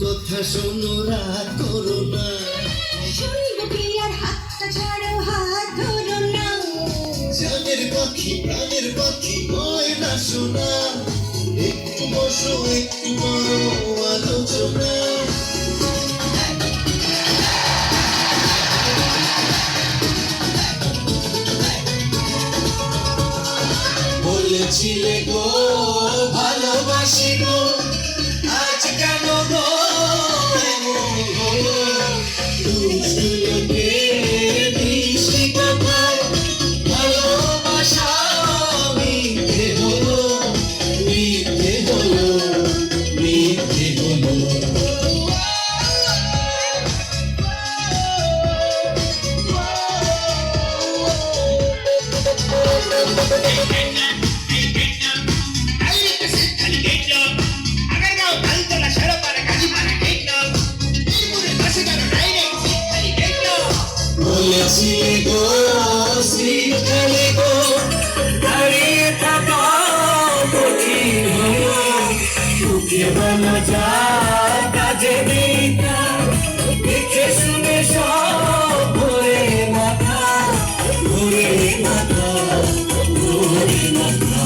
কথা শোনো, রাগ করো না, শুনবো কি আর হাতটা ছাড়ো, হাত ধরো না। জানের পাখি প্রাণের পাখি হয় না শোনা, একটু বসো একটু বড় আলোচনা। বলেছিলে গো ভালোবাসি গো, আজ কেন গো এমন হলো? দুষ্টু লোকের মিষ্টি কথায় ভালোবাসা মিথ্যে হলো, মিথ্যে হলো, মিথ্যে হলো। বলেছিলে গো শীতকালে গো, দাঁড়িয়ে থাকা কঠিন হলো, সুখে ভালো যা কাজে নেই তা, দেখে শুনে সব ঘুরে মাথা, ঘুরে মাথা, ঘুরে মাথা।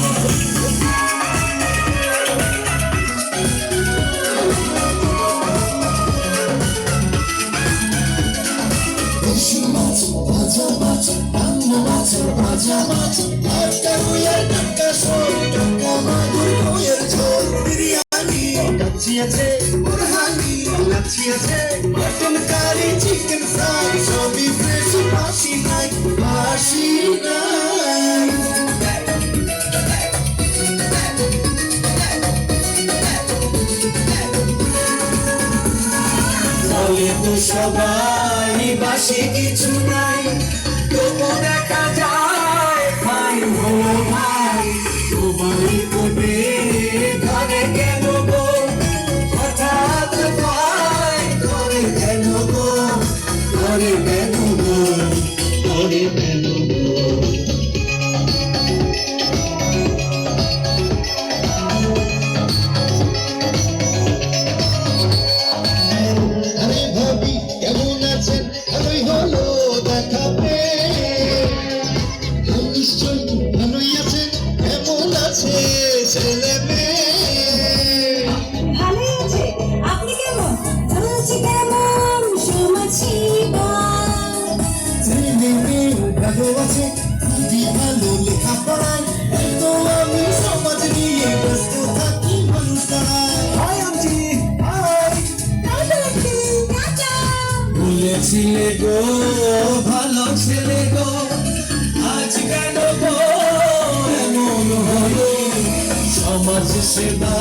আছে বুরহানি, লাচ্ছি আছে মটন কারি, চিকেন ফ্রাই, সবই ফ্রেশ, বাসি নাই, বাসি নাই। বলে তো সবাই বাসি কিছু নাই, তবু দেখা যায় ভাই হলো ভাই। তোমার কোটে ঘরে কেন গো, হঠাৎ ভাই করে কেন গো, করে কেন গো, করে কেন গো। আরে ভাবি কেমন আছেন, ভালোই হলো দেখা পেয়ে। নিশ্চয় ভালোই আছেন, কেমন আছে ছেলে মেয়ে? ভালোই আছে, আপনি কেমন? চলছে কেমন সমাজসেবা? ছেলে মেয়ে ভালো আছে, খুবই ভালো লেখাপড়ায়, তো আমি সমাজ নিয়ে ব্যস্ত থাকি মানুষ তারায়। Hi aunty, hi. বলেছিলে গো ভালো ছেলে গো, আজ কেন গো এমন হলো? সমাজ সেবা